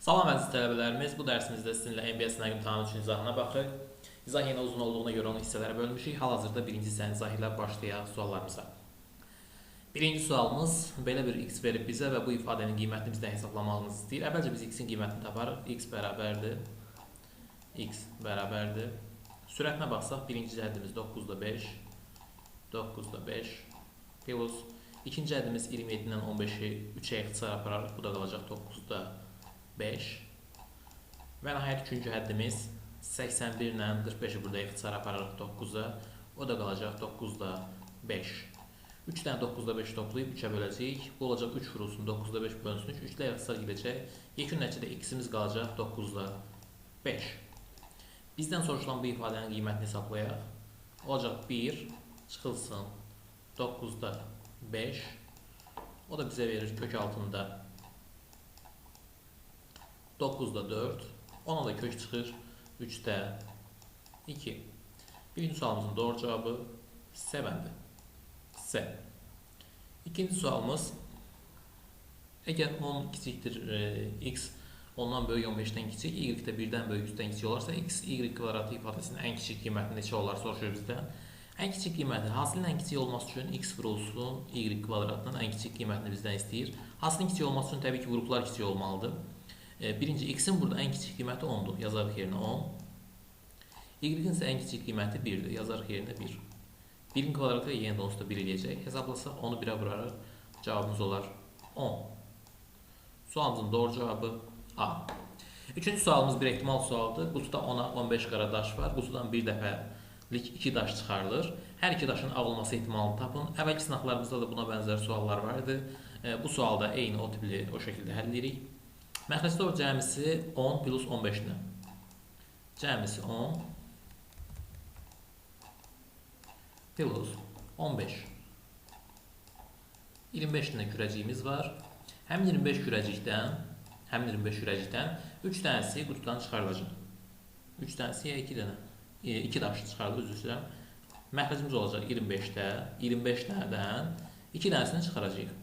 Salam əziz tələbələrimiz, bu dərsimizdə sizinlə MBA sınav imtahanı üçün izahına baxırıq. İzah yenə uzun olduğuna görə onu hissələrə bölmüşük. Hal-hazırda birinci hissənin izahı ilə başlayaq suallarımıza. Birinci sualımız belə bir x verib bizə və bu ifadənin qiymətini bizdən hesablamağımızı istəyir. Əvvəlcə biz x-in qiymətini taparıq. X bərabərdir. Sürətinə baxsaq, birinci həddimiz 9-da 5, 9-da 5 plus ikinci həddimiz 27-dən 15-i 3-ə ixtisar apararıq. Bu da qalacaq 9-da 5 və nəhayət üçüncü həddimiz 81 ilə 45-i burada ixtisar apararıq 9-a, o da qalacaq 9-da 5. 3 dənə 9-da 5 toplayıb 3-ə böləcəyik. Bu olacaq 3 vurulsun 9-da 5 bölünsün 3. 3 ilə ixtisar gedəcək. Yekun nəticədə x-imiz qalacaq 9-da 5. Bizdən soruşulan bu ifadənin qiymətini hesablayaq. Olacaq 1 çıxılsın 9-da 5. O da bizə verir kök altında 9-da 4, ona da kök çıxır 3-də 2. Birinci sualımızın doğru cavabı C bəndi. C. İkinci sualımız, əgər 10 kiçikdir x, ondan böyük 15-dən kiçik, y də 1-dən böyük 100-dən kiçik olarsa, x, y kvadratı ifadəsinin ən kiçik qiyməti neçə olar soruşur bizdən. Ən kiçik qiyməti, hasilin ən kiçik olması üçün x vurulsun y kvadratının ən kiçik qiymətini bizdən istəyir. Hasilin kiçik olması üçün təbii ki, qruplar kiçik olmalıdır. Birinci, x-in burada ən kiçik qiyməti 10-dur. Yazarıq yerinə 10. Y-in isə ən kiçik qiyməti 1-dir. Yazarıq yerinə 1. 1-in kvadratı yenə də onsuz da 1 eləyəcək. Hesablasaq, onu 1-ə vurarıq. Cavabımız olar 10. Sualımızın doğru cavabı A. Üçüncü sualımız bir ehtimal sualdır. Qutuda 10-a 15 qara daş var. Qutudan bir dəfəlik 2 daş çıxarılır. Hər iki daşın alınması ehtimalını tapın. Əvvəlki sınaqlarımızda da buna bənzər suallar vardı. Bu sualda eyni o tipli o şəkildə həll edirik. Məxrəc doğru cəmisi 10 plus 15-dən. Cəmisi 10 plus 15. 25 dənə kürəciyimiz var. Həm 25 kürəcikdən 3 dənəsi qutudan çıxarılacaq. 3 dənəsi ya 2 dənə. 2 daş çıxarılır, üzr istəyirəm. Məxrəcimiz olacaq 25-də. 25 dənədən 2 dənəsini çıxaracağıq.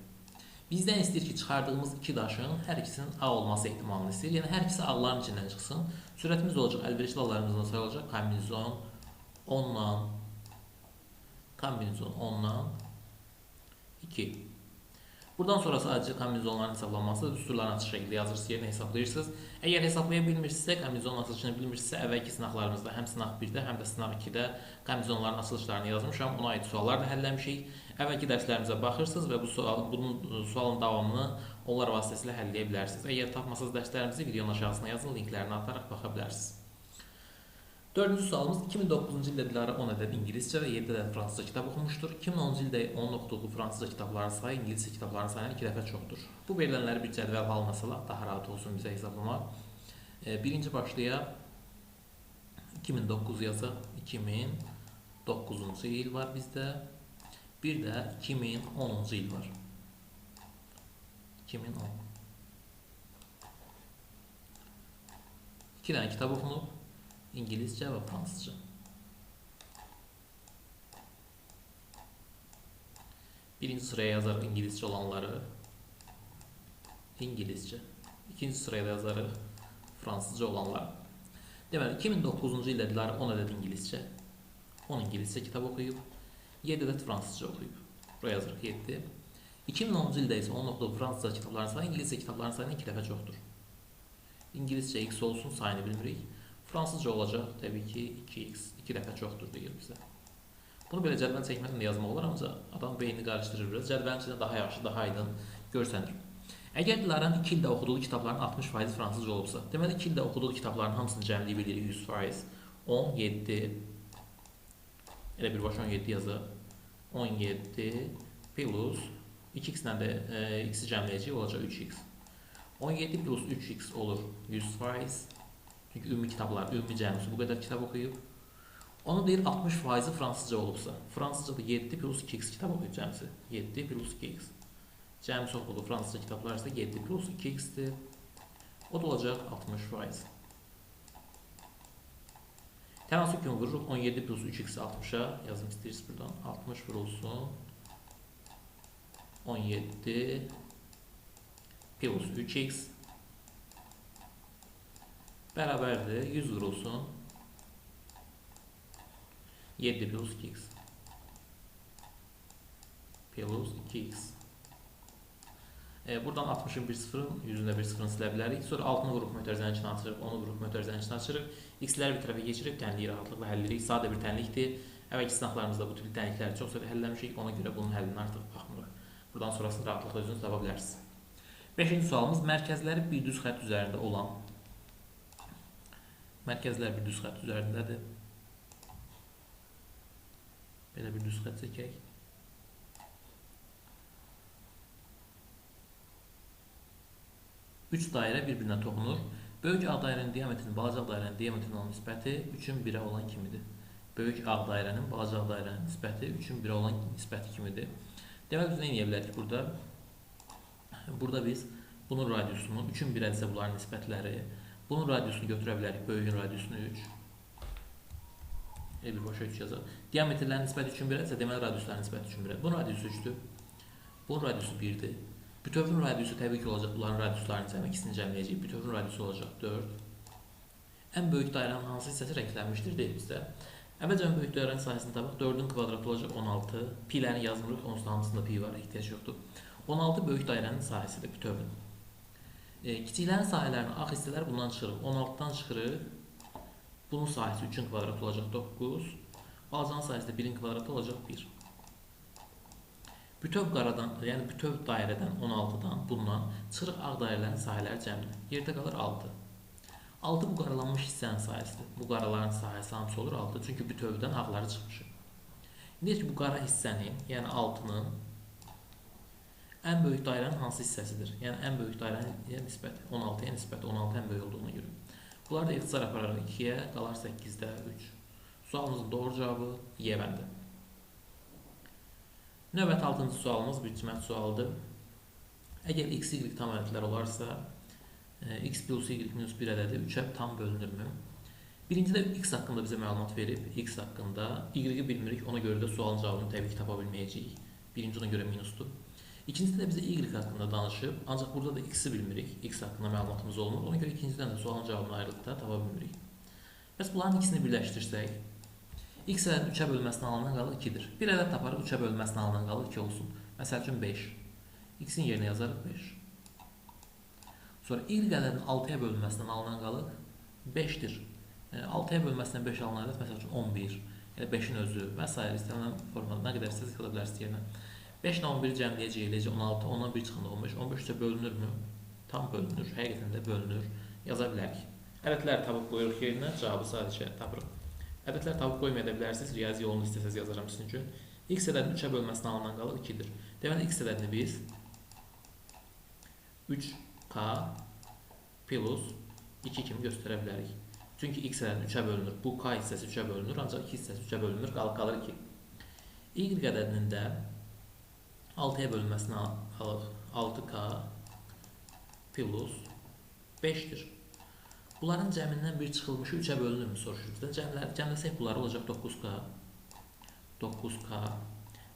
Bizdən istəyir ki, çıxardığımız 2 daşın hər ikisinin A olması ehtimalını istəyir. Yəni, hər ikisi A'ların içindən çıxsın. Sürətimiz olacaq, əlverişli hallarımızdan sayı olacaq. Kombinizon 10-dan 2. Buradan sonra sadəcə kombinizonların hesablanması düsturların açıq şəkildə yazırsınız, yerinə hesablayırsınız. Əgər hesablaya bilmirsinizsə, kombinizonun açılışını bilmirsinizsə, əvvəlki sınaqlarımızda həm sınaq 1-də, həm də sınaq 2-də kombinizonların açılışlarını yazmışam. Ona aid suallar da həlləmişik. Əvvəlki dərslərimizə baxırsınız və bunun sualın davamını onlar vasitəsilə həll edə bilərsiniz. Əgər tapmasanız dərslərimizi videonun aşağısına yazın, linklərini ataraq baxa bilərsiniz. Dördüncü sualımız, 2009-cu ildə Dilara 10 ədəd ingiliscə və 7 ədəd fransızca kitab oxumuşdur. 2010-cu ildə onun oxuduğu fransızca kitabların sayı ingiliscə kitabların sayından 2 dəfə çoxdur. Bu verilənləri bir cədvəl halına salaq, daha rahat olsun bizə hesablamaq. Birinci başlayaq. 2009 yazaq. 2009-cu il var bizdə. Bir də 2010-cu il var. 2010. 2 dənə kitab oxunub. İngiliscə və fransızca. Birinci sıraya yazarıq İngiliscə olanları. İngiliscə. İkinci sıraya yazarıq fransızca olanları. Deməli, 2009-cu ildə Dilara 10 ədəd İngiliscə, 10 İngiliscə kitab oxuyub, 7 ədəd fransızca oxuyub. Buraya yazarıq 7. 2010-cu ildə isə onun oxuduğu fransızca kitabların sayı İngiliscə kitabların sayından 2 dəfə çoxdur. İngiliscə x olsun, sayını bilmirik. Fransızca olacaq, təbii ki, 2x, 2 dəfə çoxdur deyir bizə. Bunu belə cədvəl çəkməklə də yazmaq olur, ancaq adam beynini qarışdırır biraz. Cədvəlin içində daha yaxşı, daha aydın görsənir. Əgər Dilaranın 2 ildə oxuduğu kitabların 60% fransızca olubsa, deməli 2 ildə oxuduğu kitabların hamısını cəmliyib edirik 100%. 17, elə birbaşa 17 yazaq. 17 plus 2x-lə də x-i cəmləyəcək, olacaq 3x. 17 plus 3x olur 100%. Çünki ümumi kitablar, ümumi cəmisi bu qədər kitab oxuyub. Onu deyir 60% fransızca olubsa. Fransızca da 7 plus 2x kitab oxuyub cəmisi. 7 plus 2x. Cəmisi oxuduğu fransızca kitablar isə 7 plus 2x-dir. O da olacaq 60%. Tənasüb kimi vururuq. 17 plus 3x 60-a. Yazım istəyirsiniz buradan. 60 vurulsun. 17 plus 3x bərabərdir 100 vurulsun 7 plus 2x plus 2x. Buradan 60'ın bir sıfırın, 100'ün də bir sıfırını silə bilərik. Sonra 6'nı vurup mötərizənin içine açırıq, 10'u vurup mötərizənin içine açırıq. X'ləri bir tərəfə geçirib tənliyi rahatlıqla həll edirik. Sadə bir tənlikdir. Əvvəlki sınaqlarımızda bu tip tənlikləri çox sayda həlləmişik. Ona görə bunun həllini artıq baxmırıq. Buradan sonrasını rahatlıqla özünüz tapa bilərsiniz. 5-ci sualımız mərkəzləri bir düz xətt üzərində olan mərkəzlər bir düz xətt üzərindədir. Belə bir düz xətt çəkək. Üç dairə bir-birinə toxunur. Böyük ağ dairənin diametrinin balaca ağ dairənin diametrinin olan nisbəti 3-ün 1-ə olan kimidir. Böyük ağ dairənin balaca ağ dairənin nisbəti 3-ün 1-ə olan nisbəti kimidir. Demək biz nə edə bilərik burada? Burada biz bunun radiusunu 3-ün 1-ədirsə bunların nisbətləri. Bunun radiusunu götürə bilərik. Böyüyün radiusunu 3. Bir başa 3 yazaq. Diametrlərin nisbəti 3-ün 1-ədirsə deməli radiusların nisbəti 3-ün 1-ədir. Bunun radiusu 3-dür. Bunun radiusu 1-dir. Bütövün radiusu təbii ki olacaq. Bunların radiuslarını cəmi ikisini cəmləyəcəyik. Bütövün radiusu olacaq 4. Ən böyük dairənin hansı hissəsi rənglənmişdir deyil bizdə. Əvvəlcə ən böyük dairənin sahəsini tapaq. 4-ün kvadratı olacaq 16. Pilərini yazmırıq. Onsuz da hamısında pi var. Ehtiyac yoxdur. 16 böyük dairənin sahəsidir bütövün. Kiçiklərin sahələrini ağ hissələr bundan çıxırıq. 16-dan çıxırıq. Bunun sahəsi 3-ün kvadratı olacaq 9. Balacanın sahəsi də 1-in kvadratı olacaq 1. Bütöv qaradan, yəni bütöv dairədən 16-dan bundan çıxırıq ağ dairələrin sahələri cəmdir. Yerdə qalır 6. 6 bu qaralanmış hissənin sahəsidir. Bu qaraların sahəsi hamısı olur 6. Çünki bütövdən ağları çıxmışıq. İndi ki bu qara hissənin, yəni 6-nın ən böyük dairənin hansı hissəsidir? Yəni ən böyük dairənin nisbəti 16-ya nisbəti 16 ən böyük olduğuna görə. Bunları da ixtisar apararaq 2-yə qalar 8-də 3. Sualımızın doğru cavabı Y bəndi. Növbəti 6-cı sualımız bir cimət sualıdır. Əgər x, y tam ədədlər olarsa, x plus y minus 1 ədədi 3-ə tam bölünürmü? Birincidə x haqqında bizə məlumat verib, x haqqında y-i bilmirik, ona görə də sualın cavabını təbii ki tapa bilməyəcəyik. Birinci ona görə minusdur. İkincidə də bizə y haqqında danışıb, ancaq burada da x-i bilmirik, x haqqında məlumatımız olmur, ona görə ikincidən də sualın cavabını ayrılıqda tapa bilmirik. Bəs bunların ikisini birləşdirsək, x ədəd 3-ə bölməsindən alınan qalır 2-dir. Bir ədəd taparıq 3-ə bölməsindən alınan qalır 2 olsun. Məsəl üçün 5. X-in yerinə yazarıq 5. Sonra y ədədin 6-ya bölməsindən alınan qalır 5-dir. 6-ya bölməsindən 5 alınan ədəd məsəl üçün 11. Yəni 5-in özü və s. istənilən formada nə qədər istəyirsiniz yola bilərsiniz yerinə. 5 ilə 11 cəmləyəcək eləcək 16, ondan 1 çıxanda 15. 15 isə bölünürmü? Tam bölünür. Həqiqətən də bölünür. Yaza bilərik. Ədədləri tapıb qoyuruq yerinə, cavabı sadəcə tapırıq. Ədədlər tapıb qoymaya da bilərsiniz, riyazi yolunu istəsəz yazarım sizin üçün. X ədədinin 3-ə bölməsindən alınan qalır 2-dir. Deməli, x ədədini biz 3k plus 2 kimi göstərə bilərik. Çünki x ədədinin 3-ə bölünür. Bu k hissəsi 3-ə bölünür, ancaq 2 hissəsi 3-ə bölünür, qalır 2. Y ədədinin də 6-ya bölünməsindən alır 6k plus 5-dir. Bunların cəmindən bir çıxılmışı 3-ə bölünürmü soruşur bizdən. Cəmləsək bunları olacaq 9k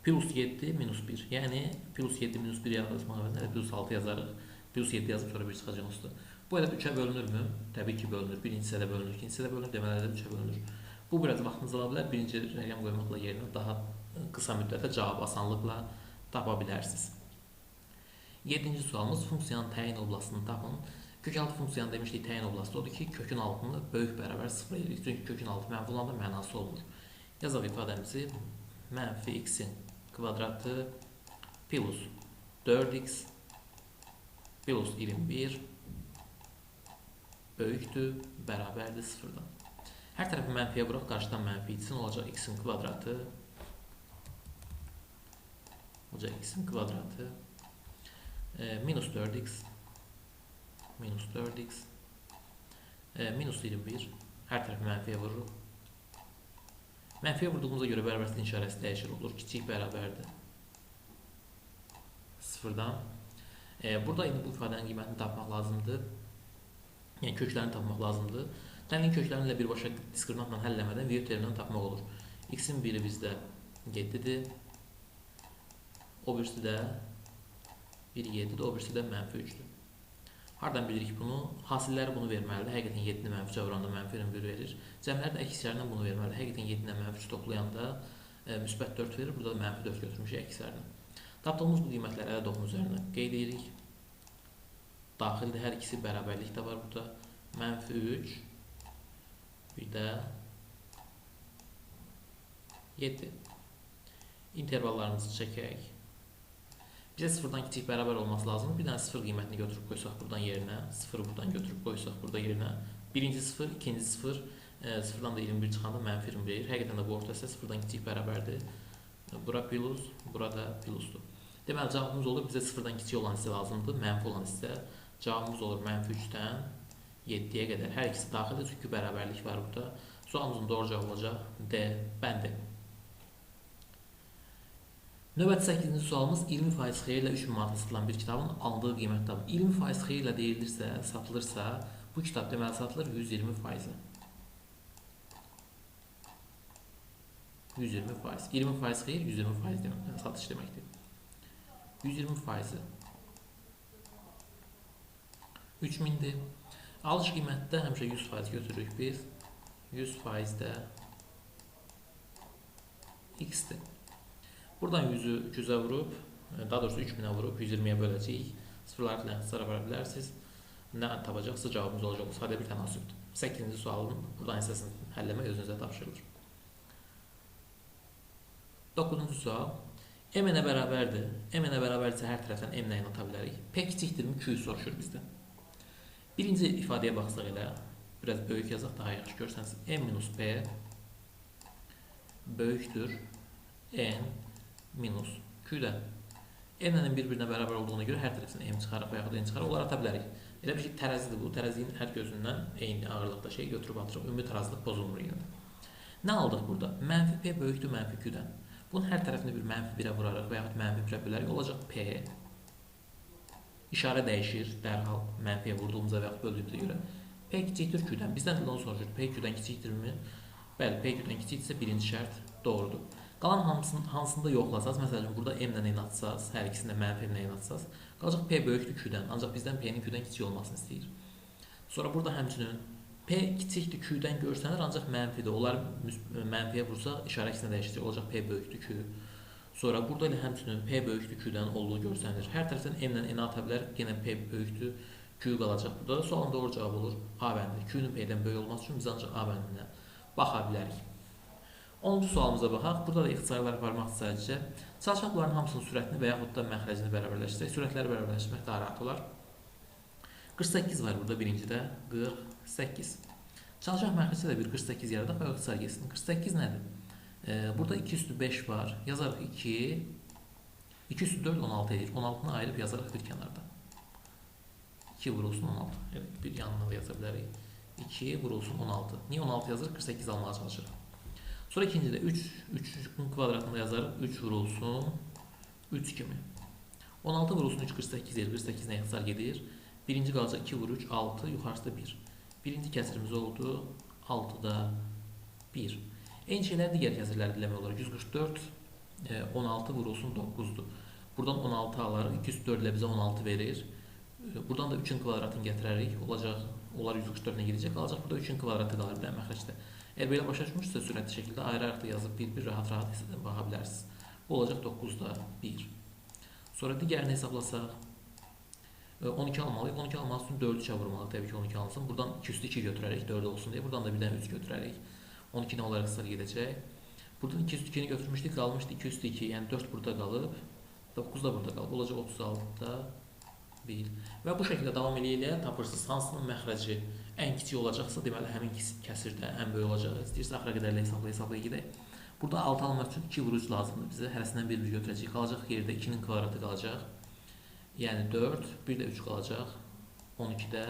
plus 7 minus 1. Yəni plus 7 minus 1 yazmaq əvəzinə plus 6 yazarıq. Plus 7 yazıb sonra 1 çıxacaq onsuz. Bu ədəd 3-ə bölünürmü? Təbii ki bölünür. Birinci hissədə bölünür, ikinci hissədə bölünür, deməli ədəd 3-ə bölünür. Bu biraz vaxtınız ala bilər. Birinci rəqəm qoymaqla yerinə daha qısa müddətdə cavab asanlıqla tapa bilərsiniz. 7-ci sualımız funksiyanın təyin oblastını tapın. Kökaltı funksiyanı demişdik, təyin oblastı odur ki, kökün altını böyük bərabər 0 edirik. Çünki kökün altı mənfi olanda mənası olmur. Yazaq ifadəmizi mənfi x-in kvadratı plus 4x plus 21 böyükdür, bərabərdir 0-dan. Hər tərəfi mənfiyə bıraq, qarşıdan mənfi etsin, olacaq x-in kvadratı minus 4x minus 4x minus 21 hər tərəfi mənfiyə vururuq. Mənfiyə vurduğumuza görə bərabərliyin işarəsi dəyişir olur. Kiçik bərabərdir 0-dan. Burada indi bu ifadənin qiymətini tapmaq lazımdır. Yəni köklərini tapmaq lazımdır. Tənliyin köklərini ilə birbaşa diskriminantla həll etmədən verterindən tapmaq olur. X-in biri bizdə 7-dir. O birisi də 1, 7-dir. O birisi də mənfi 3-dür. Hardan bilirik bunu? Hasilləri bunu verməlidir. Həqiqətən 7-ni mənfi çevirəndə mənfi 21 verir. Cəmləri də əkslərindən bunu verməlidir. Həqiqətən 7 ilə mənfi 3 toplayanda müsbət 4 verir. Burada da mənfi 4 götürmüşük əkslərindən. Tapdığımız bu qiymətləri ədəd oxum üzərinə qeyd edirik. Daxildə hər ikisi bərabərlik də var burada. Mənfi 3, bir də 7. İntervallarımızı çəkək. Bizə sıfırdan kiçik bərabər olması lazımdır. Bir dənə sıfır qiymətini götürüb qoysaq buradan yerinə, sıfırı buradan götürüb qoysaq burada yerinə. Birinci sıfır, ikinci sıfır, sıfırdan da 21 çıxanda mənfi 20 verir. Həqiqətən də bu orta hissə sıfırdan kiçik bərabərdir. Bura plus, burada plusdur. Deməli, cavabımız olur, bizə sıfırdan kiçik olan hissə lazımdır, mənfi olan hissə. Cavabımız olur mənfi 3-dən 7-yə qədər. Hər ikisi daxildir, çünki bərabərlik var burada. Sualımızın doğru cavabı olacaq D bəndi. Növbəti 8-ci sualımız 20% xeyirlə 3000 manata satılan bir kitabın alındığı qiymətdir. 20% xeyirlə deyilirsə, satılırsa, bu kitab deməli satılır 120%. 120%. 20% xeyir, 120% demək, satış deməkdir. 120%. 3000-dir. Alış qiymətdə həmişə 100% götürürük biz. 100% də X-dir. Buradan 100-ü 200-ə vurub, daha doğrusu 3000-ə vurub 120-yə böləcəyik. Sıfırları ilə ixtisara vura bilərsiniz. Nə tapacaqsa cavabımız olacaq. Sadə bir tənasübdür. 8-ci sualın buradan hissəsini həll etmək özünüzə tapşırılır. 9-cu sual. M-ə bərabərdir. M-ə bərabərdirsə hər tərəfdən M-nə ata bilərik. P kiçikdirmi Q-yu soruşur bizdən. Birinci ifadəyə baxsaq elə, biraz böyük yazaq, daha yaxşı görsəniz. M minus P böyükdür N minus Q-dən. M-lərin bir-birinə bərabər olduğuna görə hər tərəfdən M çıxarıb və yaxud N çıxarıb, onları ata bilərik. Elə bir şey tərəzidir bu. Tərəziyin hər gözündən eyni ağırlıqda şey götürüb atırıq. Ümumi tarazlıq pozulmur yəni. Nə aldıq burada? Mənfi P böyükdür mənfi Q-dən. Bunun hər tərəfini bir mənfi 1-ə vurarıq və yaxud mənfi 1-ə bölərək olacaq P. İşarə dəyişir dərhal mənfiyə vurduğumuza və yaxud böldüyümüzə görə. P kiçikdir Q-dən. Bizdən də onu soruşur. P Q-dən kiçikdirmi? Bəli, P Q-dən kiçikdirsə birinci şərt doğrudur. Qalan hansında yoxlasaz, məsələn, burada M-lə N atsaz, hər ikisində mənfi M-lə N atsaz, qalacaq P böyükdür Q-dən, ancaq bizdən P-nin Q-dən kiçik olmasını istəyir. Sonra burada həmçinin P kiçikdir Q-dən görsənir, ancaq mənfidir. Onlar mənfiyə vursaq, işarə əksinə dəyişəcək, olacaq P böyükdür Q. Sonra burada ilə həmçinin P böyükdür Q-dən olduğu görsənir. Hər tərəfdən M-lə N ata bilər, yenə P böyükdür Q qalacaq burada. Sualın doğru cavabı olur A bəndi. Q-nin P-dən böyük olması üçün biz ancaq A bəndinə baxa bilərik. 10-cu sualımıza baxaq. Burada da ixtisarlar aparmaq sadəcə. Çalışaq bunların hamısının sürətini və yaxud da məxrəcini bərabərləşdirək. Sürətləri bərabərləşdirmək daha rahat olar. 48 var burada birincidə. 48. Çalışaq məxrəcdə də bir 48 yaradaq və ixtisar geçsin. 48 nədir? Burada 2 üstü 5 var. Yazarıq 2. 2 üstü 4 16 edir. 16-nı ayırıb yazarıq bir kənarda. 2 vurulsun 16. Evet, bir yanına da yaza bilərik. 2 vurulsun 16. Niyə 16 yazırıq? 48 almağa çalışırıq. Sonra ikincidə 3'ün kvadratında yazarıq. 3 vurulsun 3 kimi. 16 vurulsun 3 48 edir. 48 nə ixtisar gedir? Birinci qalacaq 2 vur 3 6, yuxarısı 1. Birinci kəsirimiz oldu 6'da 1. Eyni şeyləri digər kəsirlərdə eləmək olar. 144 16 vurulsun 9'dur. Buradan 16 alarıq. 2 üstü 4 ilə bizə 16 verir. Buradan da 3'ün kvadratını gətirərik. Olacaq, onlar 144 ilə gedəcək. Qalacaq burada 3'ün kvadratı qalır bir məxrəcdə. Əgər belə başa düşmüşsə sürətli şəkildə ayrı-ayrı da yazıb bir-bir rahat-rahat hissədən baxa bilərsiniz. Bu olacaq 9'da 1. Sonra digərini hesablasaq 12 almalıyıq. 12 almaq üçün 4'ü 3'ə vurmalıyıq. Təbii ki 12 alınsın. Buradan 2 üstü 2 götürərik 4 olsun deyə. Buradan da bir dənə 3 götürərik. 12 nə olaraq ixtisar gedəcək. Buradan 2 üstü 2'ni götürmüşdük. Qalmışdı 2 üstü 2. Yəni 4 burada qalıb. 9 da burada qalıb. Olacaq 36'da 1. Və bu şəkildə davam eləyə tapırsınız. Hansının məxrəci ən kiçik olacaqsa, deməli həmin kəsirdə ən böyük olacaq. İstəyirsə axıra qədərlə hesabla gedək. Burada 6 almaq üçün 2 vuruc lazımdır bizə. Hərəsindən bir götürəcəyik. Qalacaq yerdə 2'nin kvadratı qalacaq. Yəni 4, bir də 3 qalacaq. 12'də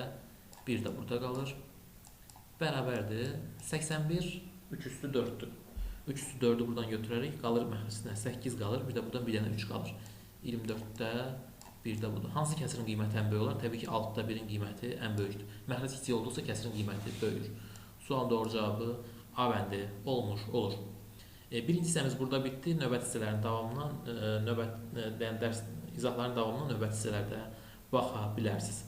1 də burada qalır. Bərabərdir. 81 3 üstü 4'dür. 3 üstü 4'ü buradan götürərək qalır məxrəcindən 8 qalır. Bir də buradan bir dənə 3 qalır. 24'də bir də budur. Hansı kəsirin qiyməti ən böyük olar? Təbii ki 6'da 1'in qiyməti ən böyükdür. Məxrəc kiçik olduqsa kəsirin qiyməti böyür. Sualın doğru cavabı A bəndi olmuş olur. Birinci hissəmiz burada bitdi. Növbət hissələrin davamına, dərs izahların davamına növbət hissələrdə baxa bilərsiniz.